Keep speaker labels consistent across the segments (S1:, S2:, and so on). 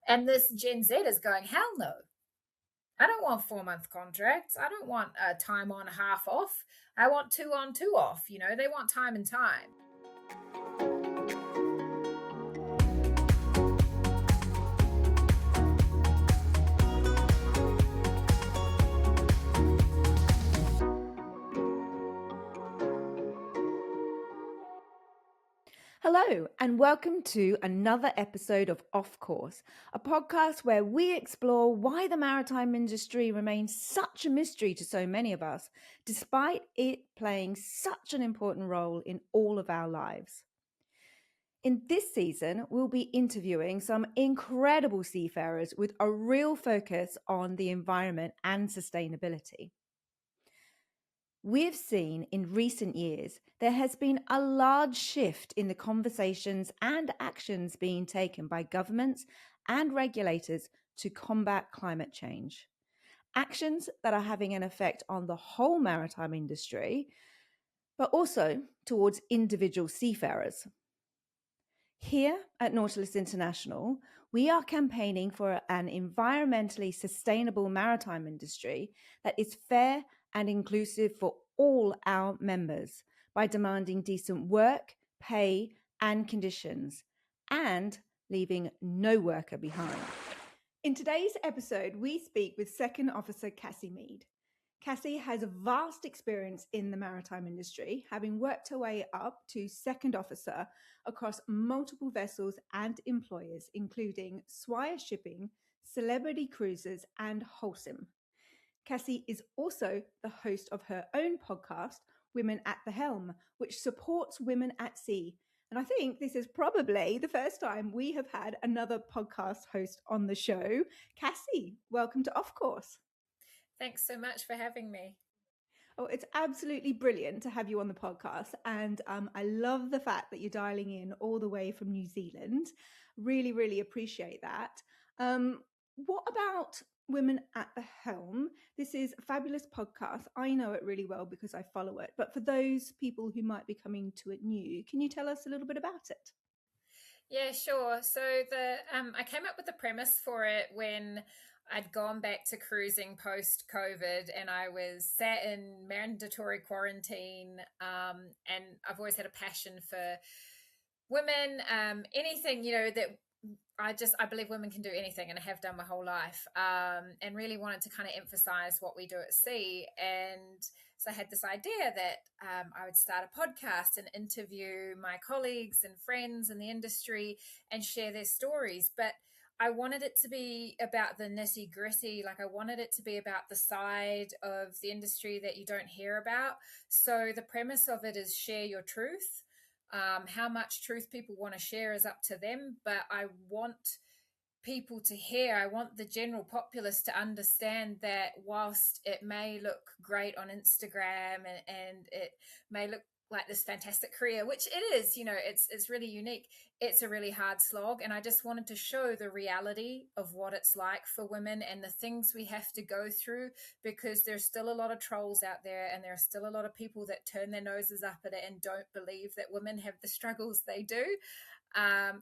S1: And this Gen Z is going, hell no. I don't want 4-month contracts. I don't want a time on, half off. I want 2 on, 2 off. They want time and time.
S2: Hello, and welcome to another episode of Off Course, a podcast where we explore why the maritime industry remains such a mystery to so many of us, despite it playing such an important role in all of our lives. In this season, we'll be interviewing some incredible seafarers with a real focus on the environment and sustainability. We've seen in recent years there has been a large shift in the conversations and actions being taken by governments and regulators to combat climate change. Actions that are having an effect on the whole maritime industry, but also towards individual seafarers. Here at Nautilus International, we are campaigning for an environmentally sustainable maritime industry that is fair and inclusive for all our members by demanding decent work, pay, and conditions, and leaving no worker behind. In today's episode, we speak with Second Officer Cassie Mead. Cassie has a vast experience in the maritime industry, having worked her way up to second officer across multiple vessels and employers, including Swire Shipping, Celebrity Cruises, and Wholesome. Cassie is also the host of her own podcast, Women at the Helm, which supports women at sea. And I think this is probably the first time we have had another podcast host on the show. Cassie, welcome to Off Course.
S1: Thanks so much for having me.
S2: Oh, it's absolutely brilliant to have you on the podcast. And I love the fact that you're dialing in all the way from New Zealand. Really, really appreciate that. What about Women at the Helm? This is a fabulous podcast. I know it really well because I follow it. But for those people who might be coming to it new, can you tell us a little bit about it?
S1: Yeah, sure. So I came up with the premise for it when I'd gone back to cruising post-COVID, and I was sat in mandatory quarantine. And I've always had a passion for women, anything, that I believe women can do anything, and I have done my whole life, and really wanted to kind of emphasize what we do at sea. And so I had this idea that I would start a podcast and interview my colleagues and friends in the industry and share their stories. But I wanted it to be about the nitty gritty. Like, I wanted it to be about the side of the industry that you don't hear about. So the premise of it is share your truth. How much truth people want to share is up to them, but I want people to hear, I want the general populace to understand that whilst it may look great on Instagram and it may look like this fantastic career, which it is, it's really unique, it's a really hard slog. And I just wanted to show the reality of what it's like for women and the things we have to go through, because there's still a lot of trolls out there, and there are still a lot of people that turn their noses up at it and don't believe that women have the struggles they do.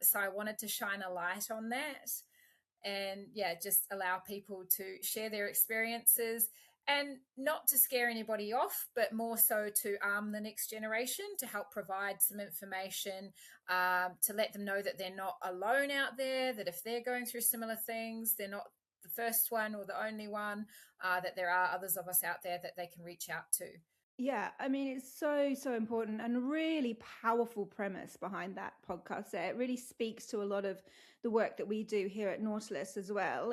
S1: So I wanted to shine a light on that, and just allow people to share their experiences, and not to scare anybody off, but more so to arm the next generation, to help provide some information, to let them know that they're not alone out there, that if they're going through similar things, they're not the first one or the only one, that there are others of us out there that they can reach out to.
S2: Yeah, I mean, it's so important, and really powerful premise behind that podcast there. It really speaks to a lot of the work that we do here at Nautilus as well,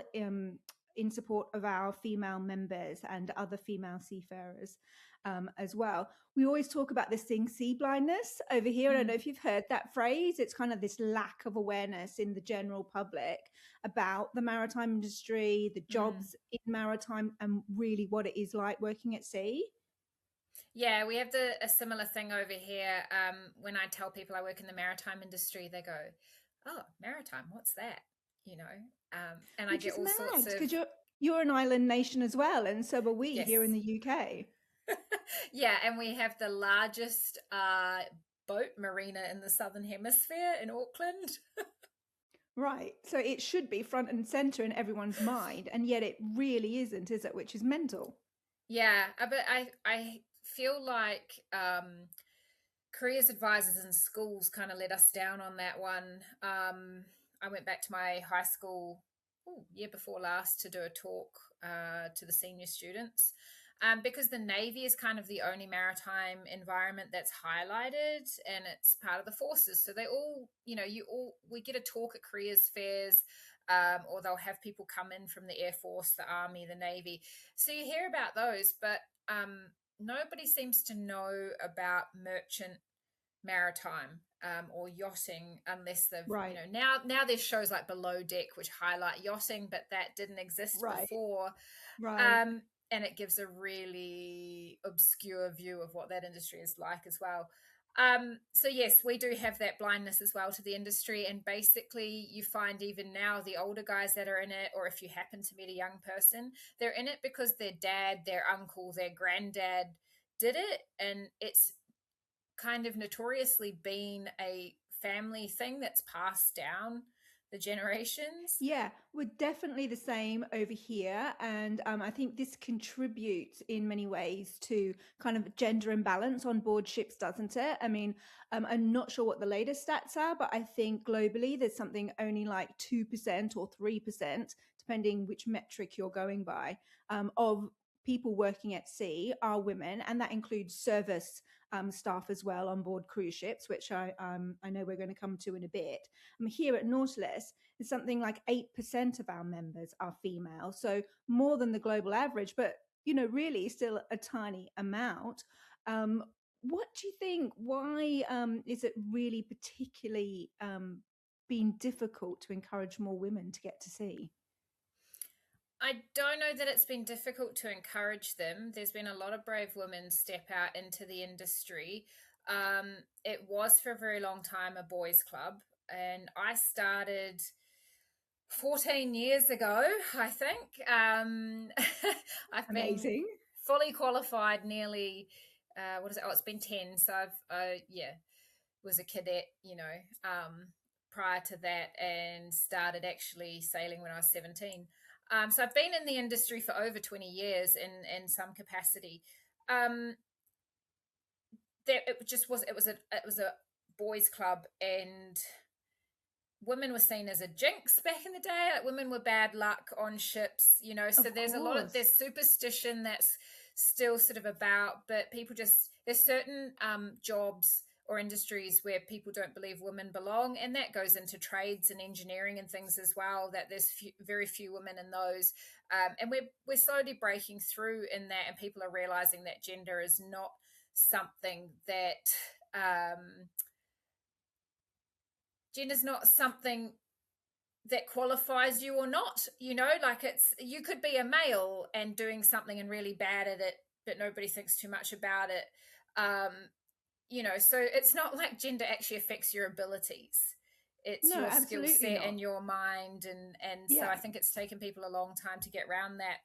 S2: in support of our female members and other female seafarers as well. We always talk about this thing, sea blindness, over here. I don't know if you've heard that phrase. It's kind of this lack of awareness in the general public about the maritime industry, the jobs in maritime, and really what it is like working at sea.
S1: Yeah, we have a similar thing over here. When I tell people I work in the maritime industry, they go, "Oh, maritime, what's that?" And I
S2: Which
S1: get
S2: is
S1: all sorts
S2: mad
S1: of,
S2: because you're an island nation as well, and so are we
S1: yes.
S2: here in the UK.
S1: Yeah, and we have the largest boat marina in the Southern Hemisphere in Auckland.
S2: Right. So it should be front and center in everyone's mind, and yet it really isn't, is it? Which is mental.
S1: Yeah, but I feel like careers advisors in schools kind of let us down on that one. I went back to my high school year before last to do a talk to the senior students. Because the Navy is kind of the only maritime environment that's highlighted, and it's part of the forces. So they all, we get a talk at careers fairs, or they'll have people come in from the Air Force, the Army, the Navy. So you hear about those, but nobody seems to know about merchant maritime, or yachting, unless they've,
S2: Right.
S1: now there's shows like Below Deck which highlight yachting, but that didn't exist
S2: Right.
S1: before.
S2: Right.
S1: And it gives a really obscure view of what that industry is like as well. So yes, we do have that blindness as well to the industry, and basically you find even now the older guys that are in it, or if you happen to meet a young person, they're in it because their dad, their uncle, their granddad did it, and it's kind of notoriously been a family thing that's passed down the generations.
S2: Yeah, we're definitely the same over here. And I think this contributes in many ways to kind of gender imbalance on board ships, doesn't it? I mean, I'm not sure what the latest stats are, but I think globally there's something only like 2% or 3%, depending which metric you're going by, of people working at sea are women. And that includes service staff as well on board cruise ships, which I know we're going to come to in a bit. Here at Nautilus, it's something like 8% of our members are female. So more than the global average, but, really still a tiny amount. What do you think? Why is it really particularly been difficult to encourage more women to get to sea?
S1: I don't know that it's been difficult to encourage them. There's been a lot of brave women step out into the industry. It was for a very long time a boys' club, and I started 14 years ago, I think. I've been
S2: Amazing.
S1: fully qualified nearly, what is it? Oh, it's been 10. So I've, was a cadet, prior to that, and started actually sailing when I was 17. So I've been in the industry for over 20 years in some capacity. Um, it was a boys' club, and women were seen as a jinx back in the day. Like, women were bad luck on ships, so
S2: Of
S1: there's
S2: course.
S1: superstition that's still sort of about, but people just, there's certain jobs or industries where people don't believe women belong, and that goes into trades and engineering and things as well, that there's very few women in those. And we're slowly breaking through in that, and people are realizing that gender is not something that gender's not something that qualifies you or not. Like, it's, you could be a male and doing something and really bad at it, but nobody thinks too much about it. So it's not like gender actually affects your abilities. It's
S2: No,
S1: your skill
S2: absolutely
S1: set
S2: not.
S1: and your mind, and so I
S2: Yeah.
S1: think it's taken people a long time to get around that.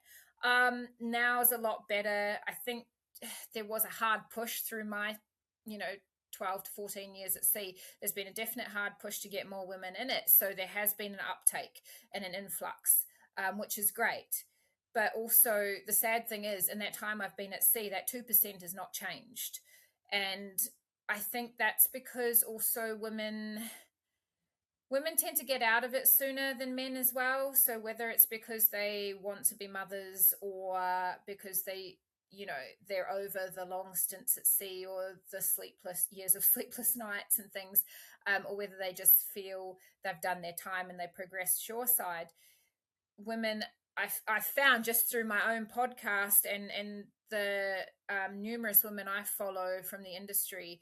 S1: Now is a lot better. I think there was a hard push through my, you know 12 to 14 years at sea. There's been a definite hard push to get more women in it, so there has been an uptake and an influx, which is great. But also, the sad thing is, in that time I've been at sea, that 2% has not changed. And I think that's because also women tend to get out of it sooner than men as well. So whether it's because they want to be mothers, or because they're over the long stints at sea, or the sleepless years of sleepless nights and things, or whether they just feel they've done their time and they progress shoreside, women, I found just through my own podcast and the numerous women I follow from the industry,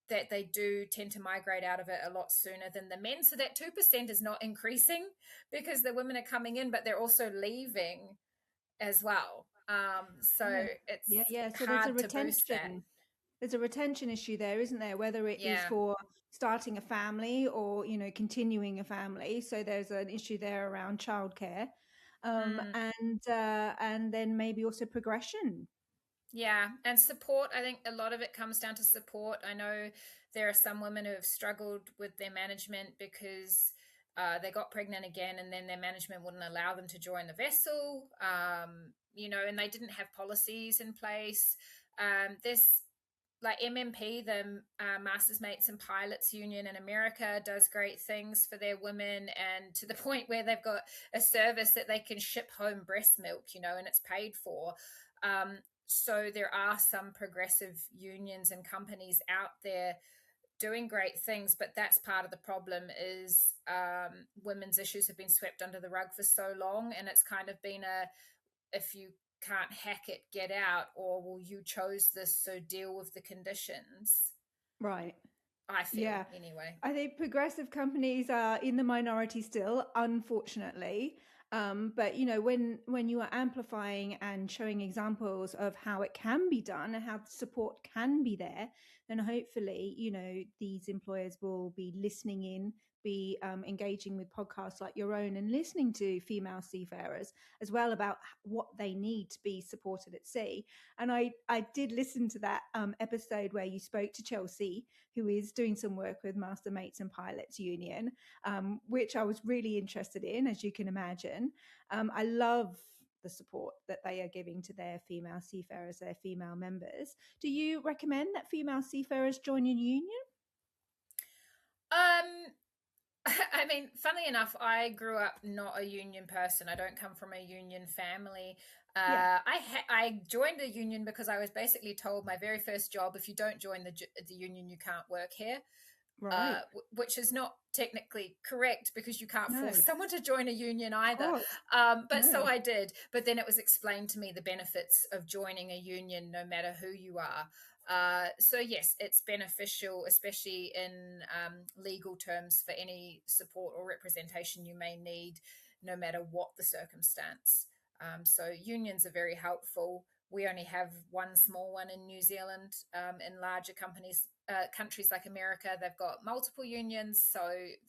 S1: that they do tend to migrate out of it a lot sooner than the men. So that 2% is not increasing because the women are coming in, but they're also leaving as well. So
S2: Yeah.
S1: it's
S2: Yeah, yeah. So
S1: hard to boost that.
S2: there's a retention issue there, isn't there? Whether it is
S1: Yeah.
S2: for starting a family or, continuing a family. So there's an issue there around childcare.
S1: Mm.
S2: And then maybe also progression.
S1: Yeah, and support. I think a lot of it comes down to support. I know there are some women who have struggled with their management because They got pregnant again, and then their management wouldn't allow them to join the vessel. And they didn't have policies in place. This like MMP, the Masters Mates and Pilots Union in America, does great things for their women, and to the point where they've got a service that they can ship home breast milk, and it's paid for. So there are some progressive unions and companies out there doing great things, but that's part of the problem is women's issues have been swept under the rug for so long, and it's kind of been if you can't hack it, get out, or well, you chose this, so deal with the conditions.
S2: Right.
S1: I feel,
S2: Yeah.
S1: anyway.
S2: I think progressive companies are in the minority still, unfortunately. But when you are amplifying and showing examples of how it can be done and how support can be there, then hopefully these employers will be listening in, be engaging with podcasts like your own and listening to female seafarers as well about what they need to be supported at sea. And I did listen to that episode where you spoke to Chelsea, who is doing some work with Master Mates and Pilots Union, which I was really interested in, as you can imagine. I love the support that they are giving to their female seafarers, their female members. Do you recommend that female seafarers join your union?
S1: I mean, funnily enough, I grew up not a union person. I don't come from a union family.
S2: Yeah.
S1: I joined the union because I was basically told my very first job, if you don't join the union, you can't work here.
S2: Right.
S1: Which is not technically correct because you can't
S2: No,
S1: force someone to join a union
S2: of
S1: either.
S2: course.
S1: But so
S2: No.
S1: I did. But then it was explained to me the benefits of joining a union, no matter who you are. So yes, it's beneficial, especially in legal terms, for any support or representation you may need, no matter what the circumstance. So unions are very helpful. We only have one small one in New Zealand. In larger countries like America, they've got multiple unions, so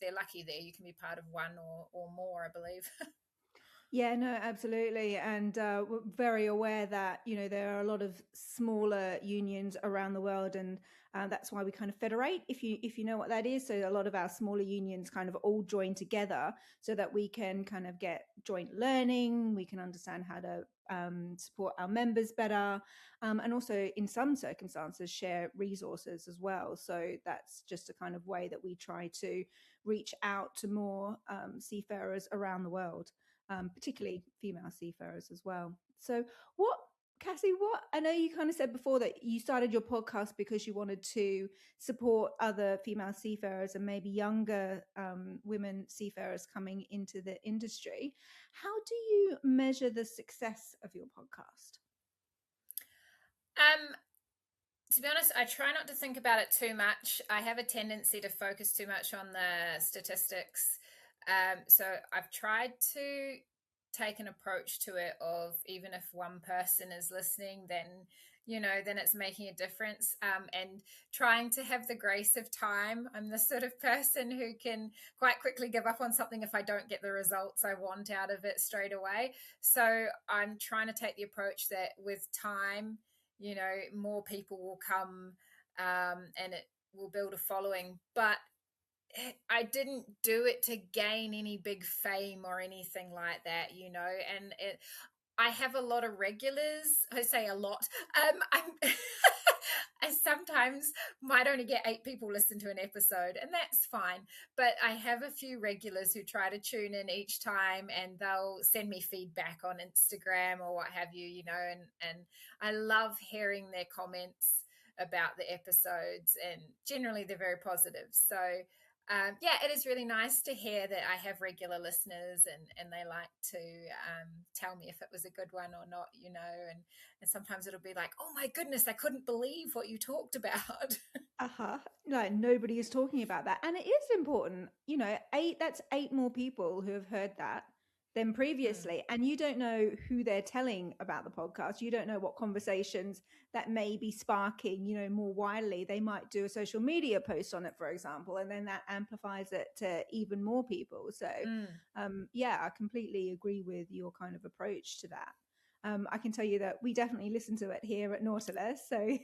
S1: they're lucky there. You can be part of one or more, I believe.
S2: Yeah, no, absolutely. And we're very aware that, there are a lot of smaller unions around the world. And that's why we kind of federate, if you know what that is. So a lot of our smaller unions kind of all join together so that we can kind of get joint learning. We can understand how to support our members better. And also in some circumstances, share resources as well. So that's just a kind of way that we try to reach out to more seafarers around the world, particularly female seafarers as well. So, Cassie, I know you kind of said before that you started your podcast because you wanted to support other female seafarers and maybe younger women seafarers coming into the industry. How do you measure the success of your podcast?
S1: To be honest, I try not to think about it too much. I have a tendency to focus too much on the statistics. So I've tried to take an approach to it of, even if one person is listening, then it's making a difference, and trying to have the grace of time. I'm the sort of person who can quite quickly give up on something if I don't get the results I want out of it straight away. So I'm trying to take the approach that with time, more people will come, and it will build a following. But I didn't do it to gain any big fame or anything like that, and I have a lot of regulars. I say a lot. I sometimes might only get 8 people listen to an episode, and that's fine. But I have a few regulars who try to tune in each time, and they'll send me feedback on Instagram or what have you, and I love hearing their comments about the episodes, and generally they're very positive. So it is really nice to hear that I have regular listeners, and they like to tell me if it was a good one or not, and sometimes it'll be like, oh my goodness, I couldn't believe what you talked about.
S2: No, nobody is talking about that. And it is important, that's 8 more people who have heard that than previously. And you don't know who they're telling about the podcast. You don't know what conversations that may be sparking, more widely. They might do a social media post on it, for example, and then that amplifies it to even more people. So, I completely agree with your kind of approach to that. I can tell you that we definitely listen to it here at Nautilus. So,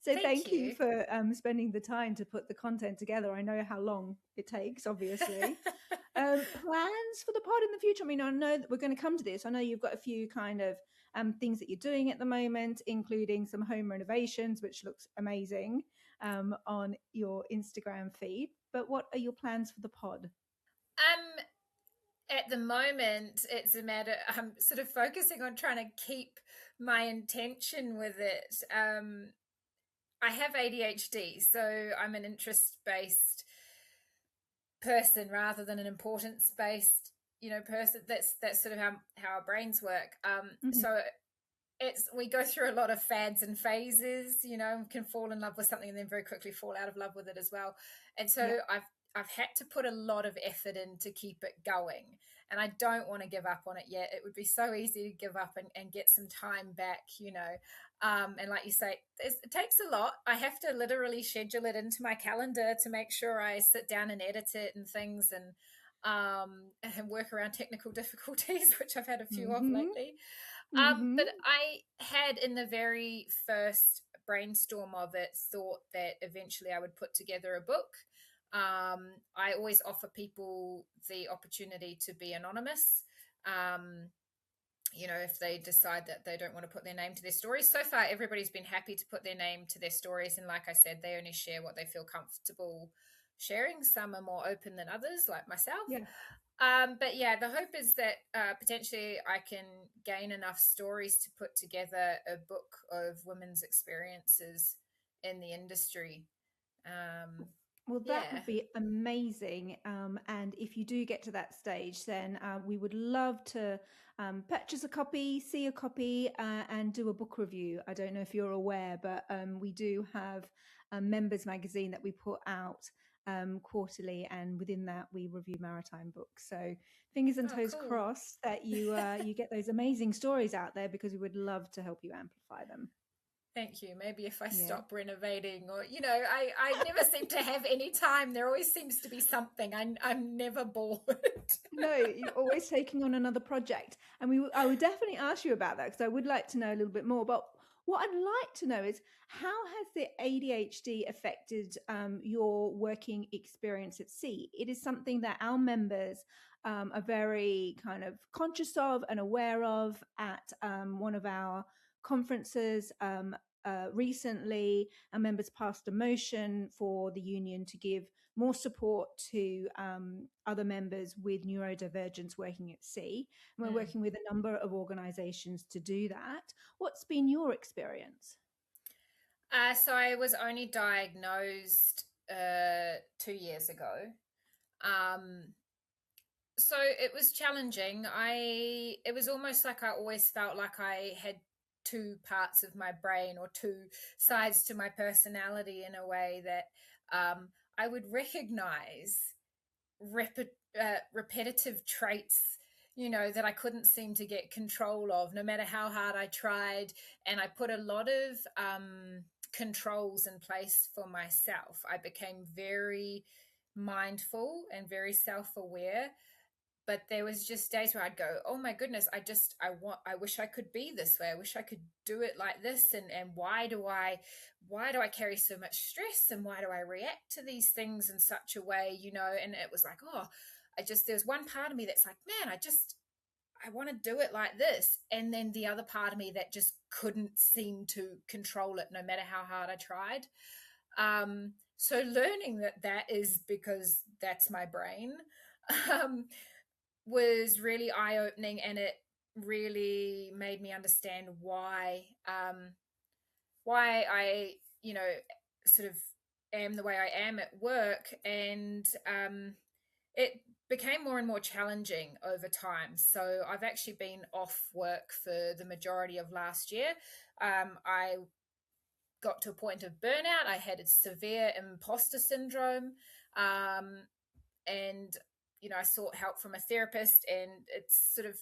S1: Thank
S2: thank you
S1: you.
S2: for spending the time to put the content together. I know how long it takes, obviously. Plans for the pod in the future? I mean, I know that we're going to come to this. I know you've got a few kind of things that you're doing at the moment, including some home renovations, which looks amazing on your Instagram feed. But what are your plans for the pod?
S1: Um, at the moment, it's a matter, I'm sort of focusing on trying to keep my intention with it. I have ADHD, so I'm an interest based person rather than an importance based, person. That's sort of how our brains work.
S2: Mm-hmm.
S1: So we go through a lot of fads and phases, can fall in love with something and then very quickly fall out of love with it as well. And so
S2: Yeah.
S1: I've had to put a lot of effort in to keep it going. And I don't want to give up on it yet. It would be so easy to give up and get some time back, and like you say, it takes a lot. I have to literally schedule it into my calendar to make sure I sit down and edit it and things, and work around technical difficulties, which I've had a few of
S2: Mm-hmm.
S1: line.
S2: Mm-hmm.
S1: But I had, in the very first brainstorm of it, thought that eventually I would put together a book. I always offer people the opportunity to be anonymous. If they decide that they don't want to put their name to their stories. So far, everybody's been happy to put their name to their stories. And like I said, they only share what they feel comfortable sharing. Some are more open than others, like myself.
S2: Yeah.
S1: But yeah, the hope is that potentially I can gain enough stories to put together a book of women's experiences in the industry.
S2: Well, that
S1: Yeah.
S2: would be amazing. And if you do get to that stage, then we would love to purchase a copy, see a copy, and do a book review. I don't know if you're aware, but we do have a members magazine that we put out quarterly, and within that, we review maritime books. So fingers and
S1: Oh,
S2: toes
S1: cool.
S2: crossed that you get those amazing stories out there, because we would love to help you amplify them.
S1: Thank you. Maybe if I
S2: Yeah.
S1: stop renovating, or I never seem to have any time. There always seems to be something. I'm never bored.
S2: No, you're always taking on another project, and I would definitely ask you about that, because I would like to know a little bit more. But what I'd like to know is, how has the ADHD affected your working experience at sea? It is something that our members are very kind of conscious of and aware of. At one of our conferences recently, our members passed a motion for the union to give more support to other members with neurodivergence working at sea. And we're
S1: Mm.
S2: working with a number of organizations to do that. What's been your experience?
S1: So I was only diagnosed 2 years ago. Um, so it was challenging. It was almost like I always felt like I had two parts of my brain, or two sides to my personality, in a way that I would recognize repetitive traits, that I couldn't seem to get control of, no matter how hard I tried. And I put a lot of controls in place for myself. I became very mindful and very self-aware, but there was just days where I'd go, oh my goodness, I wish I could be this way. I wish I could do it like this. And why do I carry so much stress, and why do I react to these things in such a way, and it was like, there's one part of me that's like, man, I want to do it like this. And then the other part of me that just couldn't seem to control it, no matter how hard I tried. So learning that is because that's my brain. Um, was really eye-opening, and it really made me understand why I sort of am the way I am at work. And it became more and more challenging over time. So I've actually been off work for the majority of last year. I got to a point of burnout. I had a severe imposter syndrome. And I sought help from a therapist, and it's sort of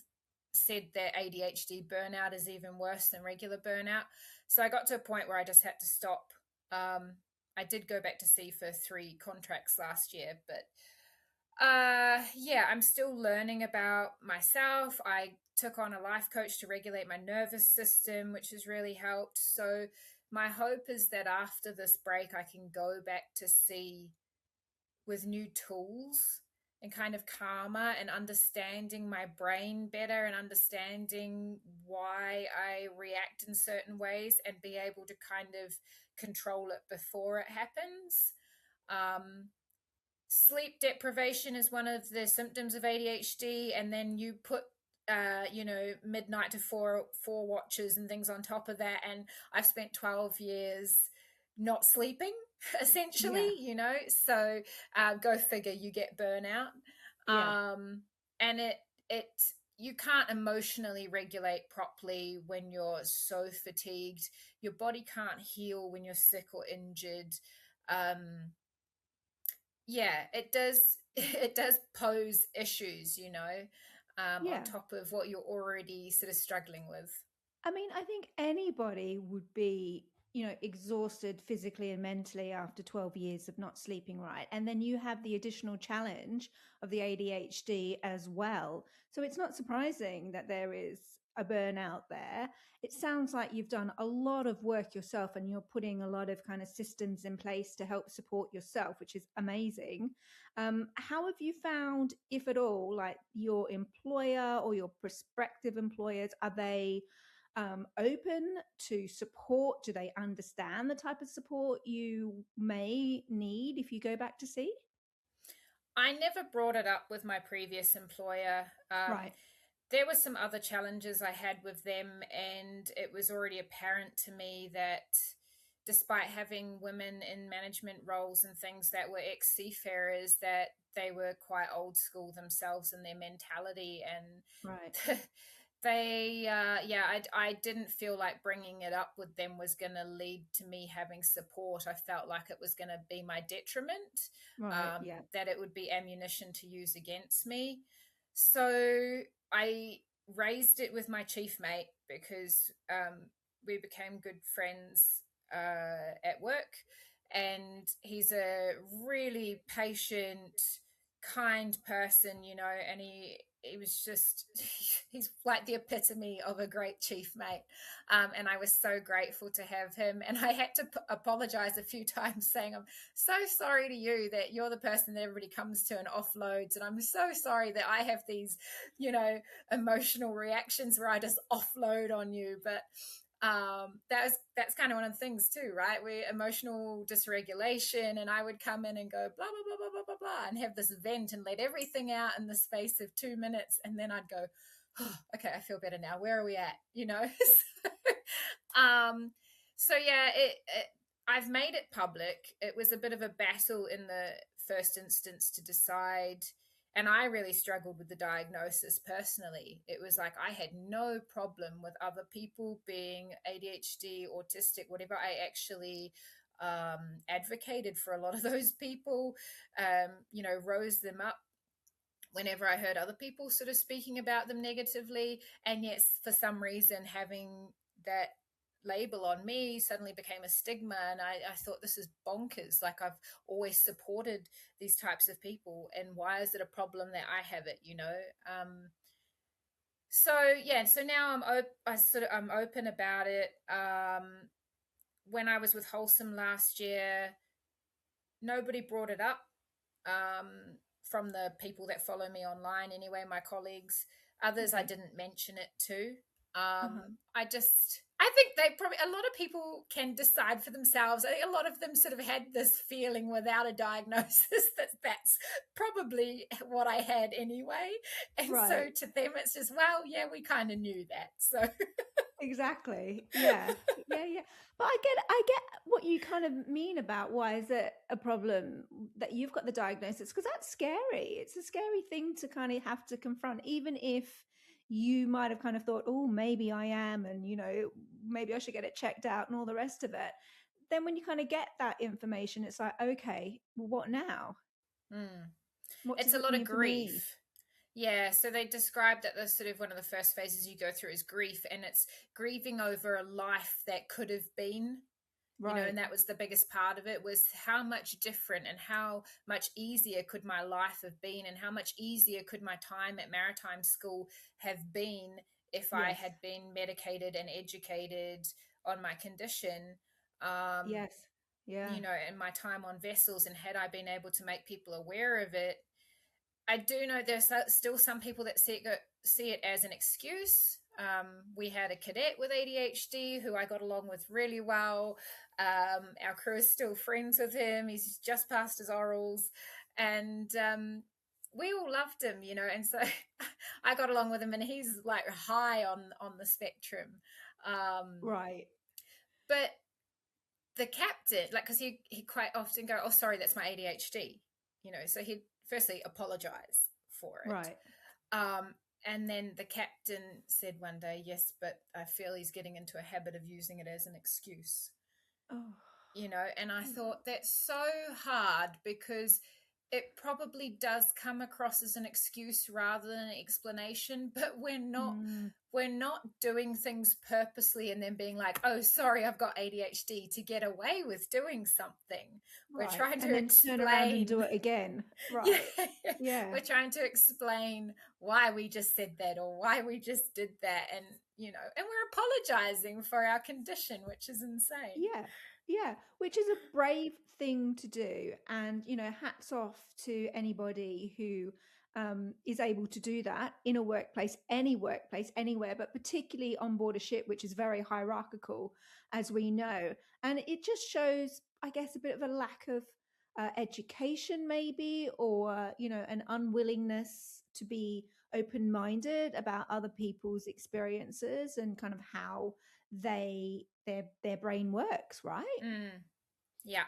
S1: said that ADHD burnout is even worse than regular burnout. So I got to a point where I just had to stop. I did go back to sea for 3 contracts last year, but Yeah, I'm still learning about myself. I took on a life coach to regulate my nervous system, which has really helped. So my hope is that after this break, I can go back to sea with new tools and kind of calmer and understanding my brain better and understanding why I react in certain ways and be able to kind of control it before it happens. Um, Sleep deprivation is one of the symptoms of ADHD, and then you put midnight to four watches and things on top of that, and I've spent 12 years not sleeping
S2: Yeah,
S1: essentially, so go figure, you get burnout.
S2: yeah,
S1: um and it you can't emotionally regulate properly when you're so fatigued. Your body can't heal when you're sick or injured. um yeah, it does. It does pose issues, on
S2: yeah.
S1: top of what you're already sort of struggling with.
S2: I mean, I think anybody would be, exhausted physically and mentally after 12 years of not sleeping right. And then you have the additional challenge of the ADHD as well. So it's not surprising that there is a burnout there. It sounds like you've done a lot of work yourself and you're putting a lot of kind of systems in place to help support yourself, which is amazing. How have you found, if at all, like your employer or your prospective employers, are they open to support? Do they understand the type of support you may need if you go back to sea?
S1: I never brought it up with my previous employer.
S2: Right,
S1: There were some other challenges I had with them, and it was already apparent to me that despite having women in management roles and things that were ex seafarers, that they were quite old school themselves in their mentality.
S2: right.
S1: And yeah, I didn't feel like bringing it up with them was going to lead to me having support. I felt like it was going to be my detriment,
S2: Right, yeah.
S1: that it would be ammunition to use against me. So I raised it with my chief mate because we became good friends at work. And he's a really patient, kind person, and he was just he's like the epitome of a great chief mate. And I was so grateful to have him, and I had to apologize a few times, saying, I'm so sorry to you that you're the person that everybody comes to and offloads, and I'm so sorry that I have these emotional reactions where I just offload on you. But that's kind of one of the things too, right? We emotional dysregulation, and I would come in and go blah blah blah blah blah blah blah and have this vent and let everything out in the space of 2 minutes, and then I'd go, oh, okay, I feel better now. Where are we at? um so yeah, I've made it public. It was a bit of a battle in the first instance to decide, and I really struggled with the diagnosis personally. It was like I had no problem with other people being ADHD, autistic, whatever. I actually advocated for a lot of those people, rose them up whenever I heard other people sort of speaking about them negatively. And yes, for some reason, having that label on me suddenly became a stigma. And I thought, this is bonkers. Like, I've always supported these types of people. And why is it a problem that I have it? So yeah, so now I'm open about it. When I was with Wholesome last year, nobody brought it up, from the people that follow me online anyway, my colleagues. Others I
S2: Okay.
S1: didn't mention it to.
S2: Uh-huh.
S1: I think they probably, a lot of people can decide for themselves. I think a lot of them sort of had this feeling without a diagnosis that that's probably what I had anyway. And so
S2: Right.
S1: to them, it's just, well, yeah, we kind of knew that. So,
S2: Exactly. Yeah. Yeah, yeah. But I get what you kind of mean about why is it a problem that you've got the diagnosis, because that's scary. It's a scary thing to kind of have to confront, even if you might have kind of thought, oh, maybe I am, and maybe I should get it checked out and all the rest of it. Then when you kind of get that information, it's like, okay, well, what now?
S1: mm,
S2: What
S1: it's
S2: does
S1: a
S2: it
S1: lot of
S2: mean for me?
S1: grief. Yeah, so they described that the sort of one of the first phases you go through is grief, and it's grieving over a life that could have been.
S2: Right.
S1: And that was the biggest part of it, was how much different and how much easier could my life have been, and how much easier could my time at maritime school have been if I
S2: Yes.
S1: had been medicated and educated on my condition. um,
S2: Yes. Yeah.
S1: and my time on vessels, and had I been able to make people aware of it. I do know there's still some people that see it as an excuse. We had a cadet with ADHD who I got along with really well. Our crew is still friends with him. He's just passed his orals, and we all loved him, And so I got along with him, and he's like high on the spectrum. Um,
S2: Right.
S1: but the captain, like, because he quite often go, "Oh, sorry, that's my ADHD," So he'd firstly apologize for it.
S2: Right.
S1: And then the captain said one day, "Yes, but I feel he's getting into a habit of using it as an excuse."
S2: Oh.
S1: And I
S2: Oh.
S1: thought that's so hard, because it probably does come across as an excuse rather than an explanation, but
S2: Mm.
S1: we're not doing things purposely and then being like, "Oh, sorry, I've got ADHD," to get away with doing something. We're
S2: Right.
S1: trying
S2: And
S1: to
S2: then turn around and do
S1: explain.
S2: it again.
S1: Yeah,
S2: Right. Yeah.
S1: we're trying to explain why we just said that, or why we just did that, and and we're apologizing for our condition, which is insane.
S2: Yeah, yeah, which is a brave thing to do. And, hats off to anybody who is able to do that in a workplace, anywhere, but particularly on board a ship, which is very hierarchical, as we know. And it just shows, I guess, a bit of a lack of education, maybe, or, an unwillingness to be open minded about other people's experiences and kind of how their brain works, right?
S1: Mm. Yeah.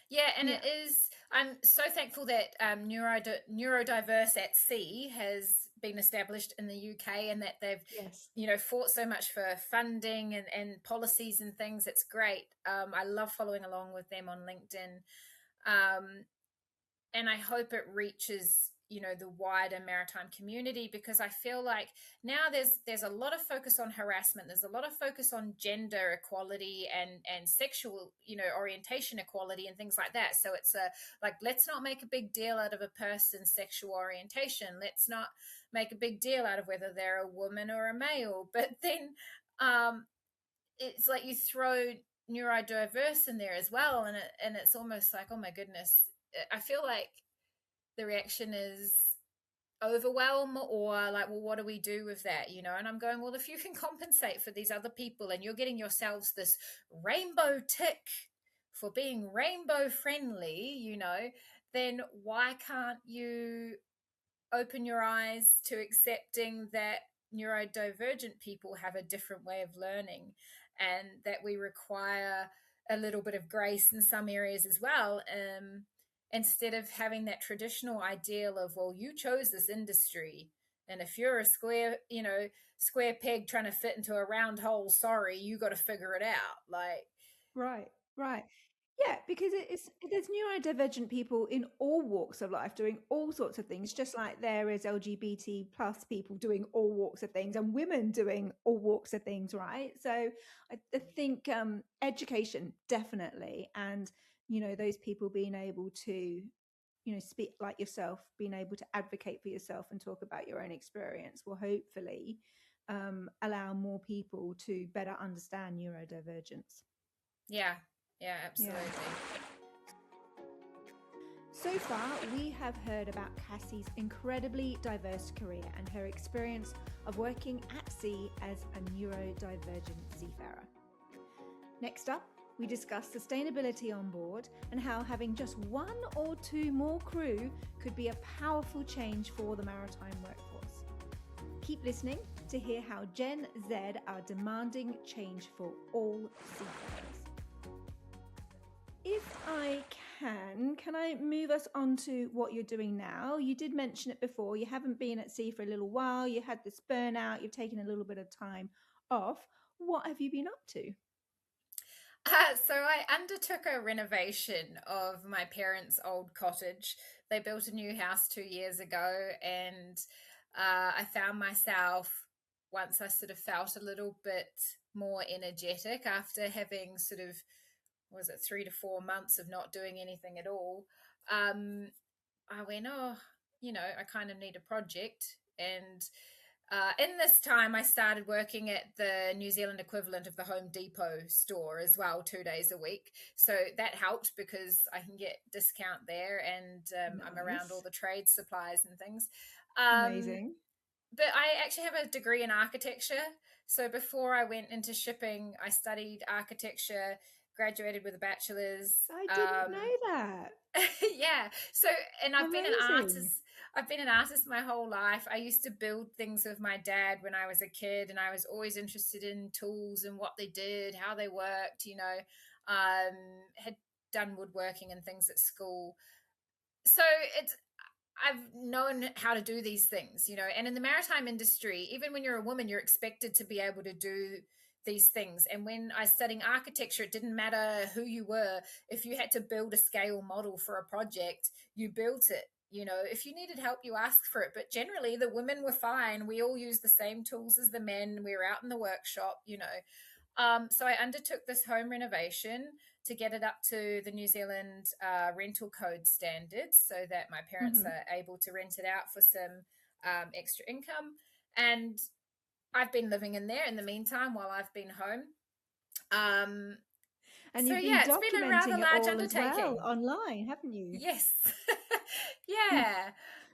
S1: Yeah, and
S2: Yeah.
S1: it is. I'm so thankful that Neurodiverse at Sea has been established in the UK, and that they've,
S2: Yes.
S1: fought so much for funding and policies and things. It's great. I love following along with them on LinkedIn. Um, and I hope it reaches the wider maritime community, because I feel like now there's a lot of focus on harassment, there's a lot of focus on gender equality and sexual orientation equality and things like that. So it's like, let's not make a big deal out of a person's sexual orientation, let's not make a big deal out of whether they're a woman or a male. But then it's like you throw neurodiverse in there as well, and it's almost like, oh my goodness, I feel like the reaction is overwhelm, or like, well, what do we do with that? And I'm going, well, if you can compensate for these other people, and you're getting yourselves this rainbow tick for being rainbow friendly, then why can't you open your eyes to accepting that neurodivergent people have a different way of learning, and that we require a little bit of grace in some areas as well, instead of having that traditional ideal of, well, you chose this industry, and if you're a square peg trying to fit into a round hole, sorry, you got to figure it out. Like,
S2: Right. Right. Yeah, because there's neurodivergent people in all walks of life doing all sorts of things, just like there is LGBT plus people doing all walks of things and women doing all walks of things, right? So I think education definitely, and those people being able to speak like yourself, being able to advocate for yourself and talk about your own experience will hopefully allow more people to better understand neurodivergence.
S1: yeah, yeah,
S2: Yeah.
S1: absolutely.
S2: So far, we have heard about Cassie's incredibly diverse career and her experience of working at sea as a neurodivergent seafarer. Next up, we discuss sustainability on board and how having just one or two more crew could be a powerful change for the maritime workforce. Keep listening to hear how Gen Z are demanding change for all seafarers. If I can I move us on to what you're doing now? You did mention it before. You haven't been at sea for a little while. You had this burnout. You've taken a little bit of time off. What have you been up to?
S1: So I undertook a renovation of my parents' old cottage. They built a new house 2 years ago, and I found myself, once I sort of felt a little bit more energetic after having sort of was it 3 to 4 months of not doing anything at all, I went, oh, I kind of need a project. And in this time, I started working at the New Zealand equivalent of the Home Depot store as well, 2 days a week. So that helped because I can get discount there, and I'm around all
S2: Nice.
S1: the trade supplies and things. Um,
S2: Amazing.
S1: but I actually have a degree in architecture. So before I went into shipping, I studied architecture, graduated with a bachelor's.
S2: I didn't know that.
S1: Yeah. So, and I've been an
S2: Amazing.
S1: artist. I've been an artist my whole life. I used to build things with my dad when I was a kid, and I was always interested in tools and what they did, how they worked. Had done woodworking and things at school. So it's I've known how to do these things, and in the maritime industry, even when you're a woman, you're expected to be able to do these things. And when I was studying architecture, it didn't matter who you were. If you had to build a scale model for a project, you built it. If you needed help, you asked for it. But generally, the women were fine. We all used the same tools as the men. We were out in the workshop. So I undertook this home renovation to get it up to the New Zealand rental code standards so that my parents
S2: Hmm.
S1: are able to rent it out for some extra income. And I've been living in there in the meantime while I've been home. Um,
S2: And
S1: so,
S2: you've been
S1: yeah, it's been a rather
S2: documenting it
S1: large
S2: all as well
S1: undertaking.
S2: online, haven't you?
S1: Yes. Yeah.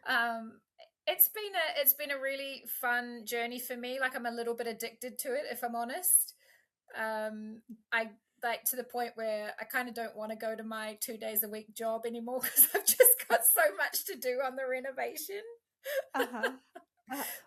S1: Um, it's been a really fun journey for me. Like, I'm a little bit addicted to it, if I'm honest. I like to the point where I kind of don't want to go to my 2 days a week job anymore because I've just got so much to do on the renovation.
S2: Uh-huh.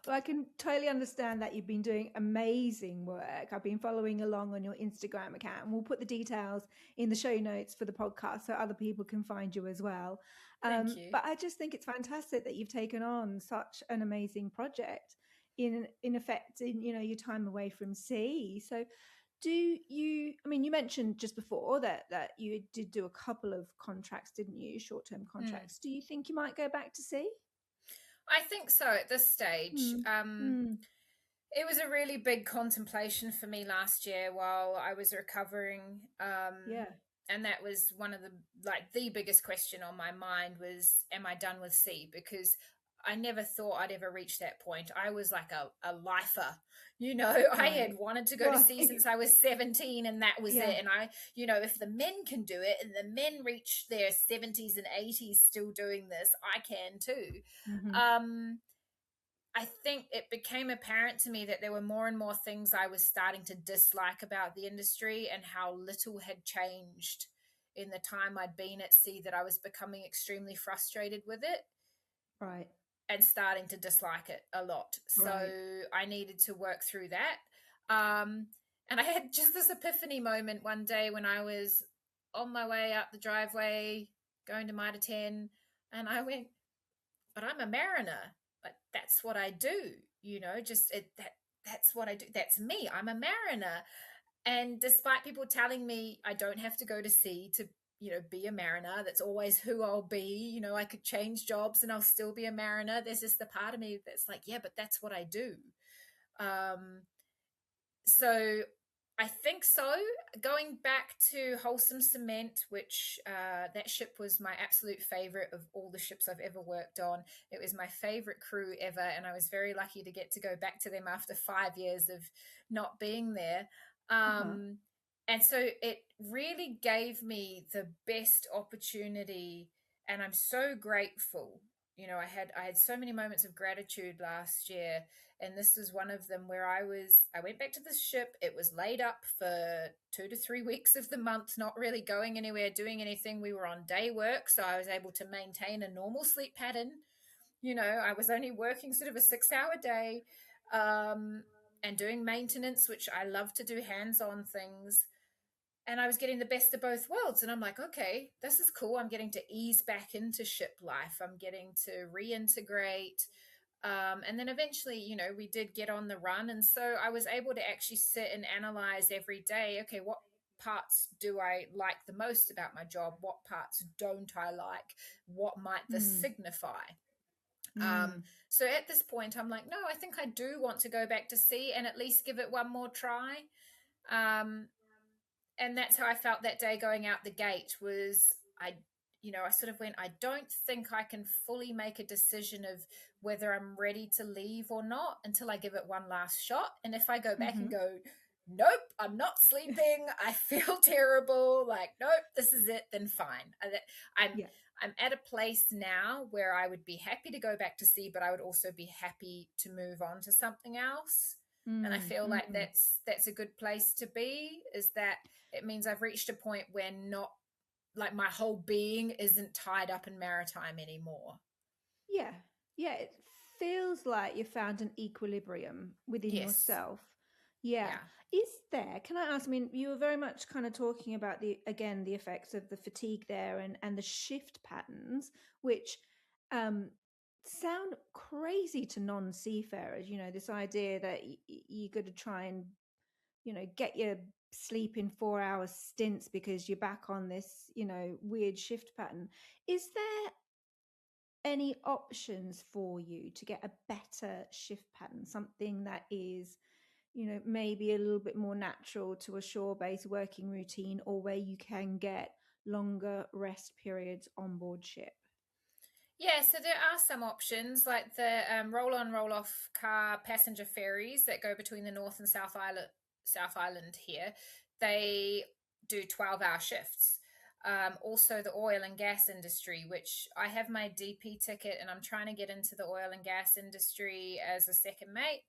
S2: Well, I can totally understand that you've been doing amazing work. I've been following along on your Instagram account, and we'll put the details in the show notes for the podcast so other people can find you as well.
S1: Thank you.
S2: But I just think it's fantastic that you've taken on such an amazing project in effect in your time away from sea. So do you, I mean, you mentioned just before that you did do a couple of contracts, didn't you? Short-term
S1: Mm.
S2: contracts. Do you think you might go back to sea?
S1: I think so at this stage.
S2: Hmm. Hmm.
S1: It was a really big contemplation for me last year while I was recovering.
S2: Yeah.
S1: And that was one of the biggest question on my mind was, am I done with sea? Because I never thought I'd ever reach that point. I was like a lifer, I had
S2: Right.
S1: wanted to go to sea
S2: Right.
S1: since I was 17, and that was
S2: Yeah.
S1: it. And if the men can do it and the men reach their 70s and 80s still doing this, I can too.
S2: Hmm.
S1: Um, I think it became apparent to me that there were more and more things I was starting to dislike about the industry and how little had changed in the time I'd been at sea, that I was becoming extremely frustrated with it
S2: Right.
S1: and starting to dislike it a lot. So
S2: Right.
S1: I needed to work through that. And I had just this epiphany moment one day when I was on my way up the driveway going to Mitre 10, and I went, but I'm a mariner. Like, that's what I do, that's what I do. That's me. I'm a mariner. And despite people telling me I don't have to go to sea to, be a mariner, that's always who I'll be. I could change jobs and I'll still be a mariner. There's just the part of me that's like, yeah, but that's what I do. Um, so I think so. Going back to Wholesome Cement, which that ship was my absolute favorite of all the ships I've ever worked on. It was my favorite crew ever, and I was very lucky to get to go back to them after 5 years of not being there.
S2: Uh-huh.
S1: And so it really gave me the best opportunity, and I'm so grateful. I had so many moments of gratitude last year, and this was one of them where I went back to the ship. It was laid up for 2 to 3 weeks of the month, not really going anywhere, doing anything. We were on day work, so I was able to maintain a normal sleep pattern. I was only working sort of a 6 hour day, um, and doing maintenance, which I love to do, hands-on things. And I was getting the best of both worlds. And I'm like, okay, this is cool. I'm getting to ease back into ship life. I'm getting to reintegrate. And then eventually, we did get on the run. And so I was able to actually sit and analyze every day, okay, what parts do I like the most about my job? What parts don't I like? What might this
S2: Mm.
S1: signify? Um,
S2: Mm.
S1: so at this point, I'm like, no, I think I do want to go back to sea and at least give it one more try. Um, and that's how I felt that day going out the gate. Was I sort of went, I don't think I can fully make a decision of whether I'm ready to leave or not until I give it one last shot. And if I go back and go, nope, I'm not sleeping, I feel terrible, like, nope, this is it, then fine. I'm
S2: Yeah.
S1: I'm at a place now where I would be happy to go back to sea, but I would also be happy to move on to something else. And I feel like that's a good place to be, is that it means I've reached a point where not like my whole being isn't tied up in maritime anymore.
S2: Yeah. Yeah. It feels like you found an equilibrium within
S1: Yes.
S2: yourself. Yeah.
S1: Yeah.
S2: Is there, can I ask, I mean, you were very much kind of talking about the effects of the fatigue there and the shift patterns, which sound crazy to non-seafarers, this idea that you got to try and, get your sleep in 4 hour stints because you're back on this, weird shift pattern. Is there any options for you to get a better shift pattern, something that is, maybe a little bit more natural to a shore-based working routine, or where you can get longer rest periods on board ship?
S1: Yeah, so there are some options like the roll-on, roll-off car passenger ferries that go between the North and South Island here. They do 12-hour shifts. Also, the oil and gas industry, which I have my DP ticket and I'm trying to get into the oil and gas industry as a second mate,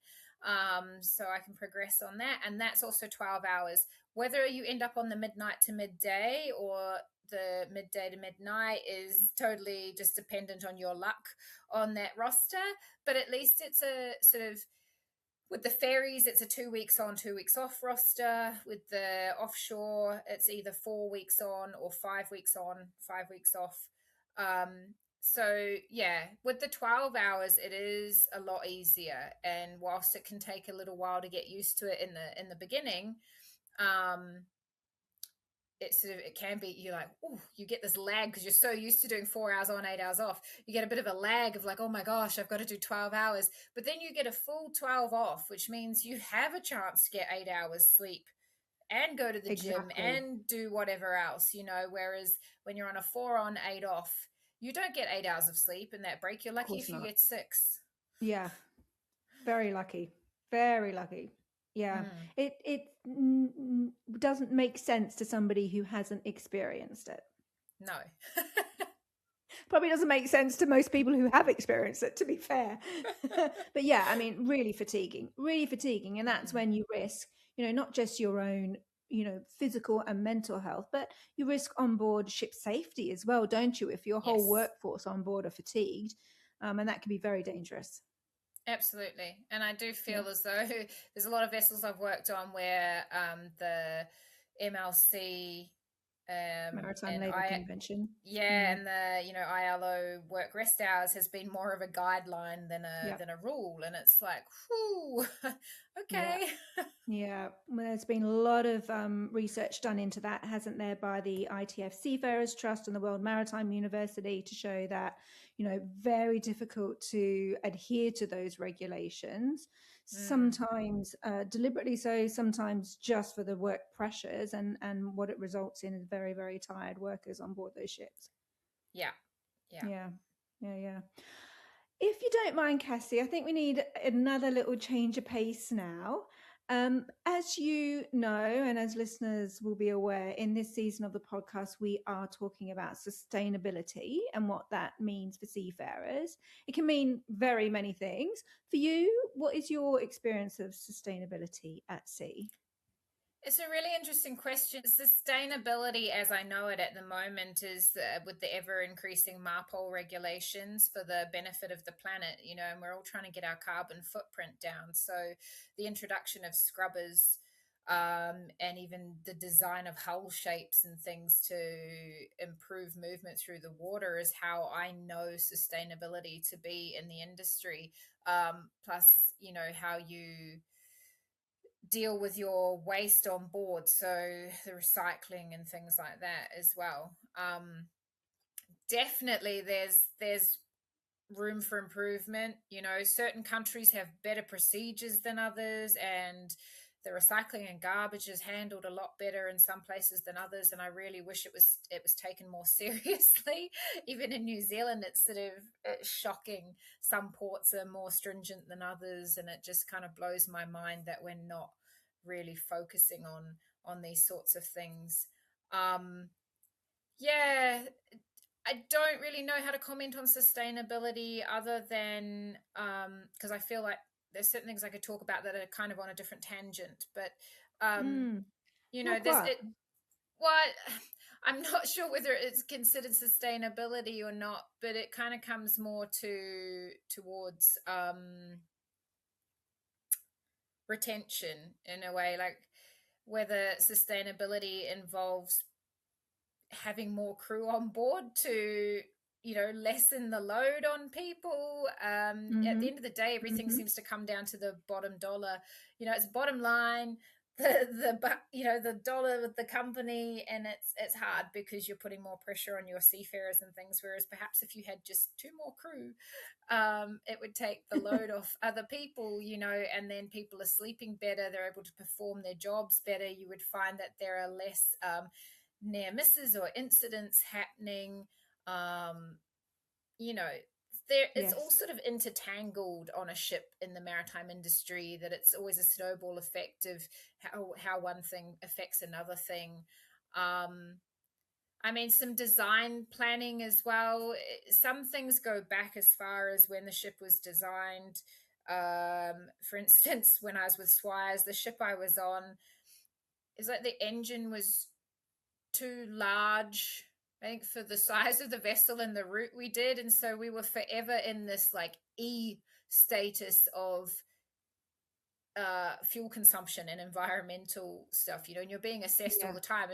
S1: so I can progress on that. And that's also 12 hours. Whether you end up on the midnight to midday or the midday to midnight is totally just dependent on your luck on that roster. But at least it's a sort of, with the ferries, it's a 2 weeks on, 2 weeks off roster. With the offshore, it's either 4 weeks on or 5 weeks on, 5 weeks off. So yeah, with the 12 hours, it is a lot easier. And whilst it can take a little while to get used to it in the beginning, it can be, you're like, oh, you get this lag because you're so used to doing 4 hours on, 8 hours off. You get a bit of a lag of like, oh my gosh, I've got to do 12 hours. But then you get a full 12 off, which means you have a chance to get 8 hours sleep and go to the gym
S2: Exactly.
S1: and do whatever else, whereas when you're on a 4 on, 8 off, you don't get 8 hours of sleep in that break. You're
S2: Of
S1: lucky
S2: course
S1: if you
S2: not.
S1: get six.
S2: Yeah. Very lucky. Very lucky. Yeah.
S1: Mm,
S2: It doesn't make sense to somebody who hasn't experienced it.
S1: no.
S2: Probably doesn't make sense to most people who have experienced it, to be fair. But yeah, I mean, really fatiguing. And that's when you risk, not just your own, physical and mental health, but you risk on board ship safety as well, don't you? If your whole
S1: Yes.
S2: workforce on board are fatigued, and that can be very dangerous.
S1: Absolutely. And I do
S2: Yeah.
S1: feel as though there's a lot of vessels I've worked on where the MLC
S2: Maritime
S1: and
S2: Labour Convention.
S1: yeah, and the ILO work rest hours has been more of a guideline than a
S2: Yeah.
S1: rule, and it's like, whoo,
S2: Yeah.
S1: okay.
S2: Yeah, well, there's been a lot of research done into that, hasn't there, by the ITF Seafarers Trust and the World Maritime University, to show that, very difficult to adhere to those regulations,
S1: Mm,
S2: sometimes deliberately so, sometimes just for the work pressures, and what it results in is very, very tired workers on board those ships.
S1: yeah, yeah.
S2: Yeah, yeah. If you don't mind, Cassie, I think we need another little change of pace now. As you know, and as listeners will be aware, in this season of the podcast, we are talking about sustainability and what that means for seafarers. It can mean very many things. For you, what is your experience of sustainability at sea?
S1: It's a really interesting question. Sustainability, as I know it at the moment, is with the ever increasing MARPOL regulations for the benefit of the planet, and we're all trying to get our carbon footprint down. So, the introduction of scrubbers and even the design of hull shapes and things to improve movement through the water is how I know sustainability to be in the industry. Plus, how you deal with your waste on board, so the recycling and things like that as well. Definitely there's room for improvement. Certain countries have better procedures than others, and the recycling and garbage is handled a lot better in some places than others, and I really wish it was taken more seriously. Even in New Zealand, it's shocking. Some ports are more stringent than others, and it just kind of blows my mind that we're not really focusing on these sorts of things. Yeah, I don't really know how to comment on sustainability other than because I feel like there's certain things I could talk about that are kind of on a different tangent. But
S2: Mm.
S1: you know,
S2: Like
S1: there's
S2: what?
S1: it. What I'm not sure whether it's considered sustainability or not, but it kind of comes more towards retention in a way, like whether sustainability involves having more crew on board to lessen the load on people. At the
S2: Mm-hmm.
S1: end of the day, everything
S2: Mm-hmm.
S1: seems to come down to the bottom dollar. It's bottom line. The dollar with the company, and it's hard because you're putting more pressure on your seafarers and things, whereas perhaps if you had just two more crew, it would take the load off other people, and then people are sleeping better, they're able to perform their jobs better. You would find that there are less near misses or incidents happening. um you know it's all
S2: Yes.
S1: sort of intertangled on a ship in the maritime industry, that it's always a snowball effect of how one thing affects another thing. I mean, some design planning as well. Some things go back as far as when the ship was designed. For instance, when I was with Swires, the ship I was on, is like the engine was too large, I think, for the size of the vessel and the route we did. And so we were forever in this like status of fuel consumption and environmental stuff, and you're being assessed all
S2: Yeah.
S1: the time.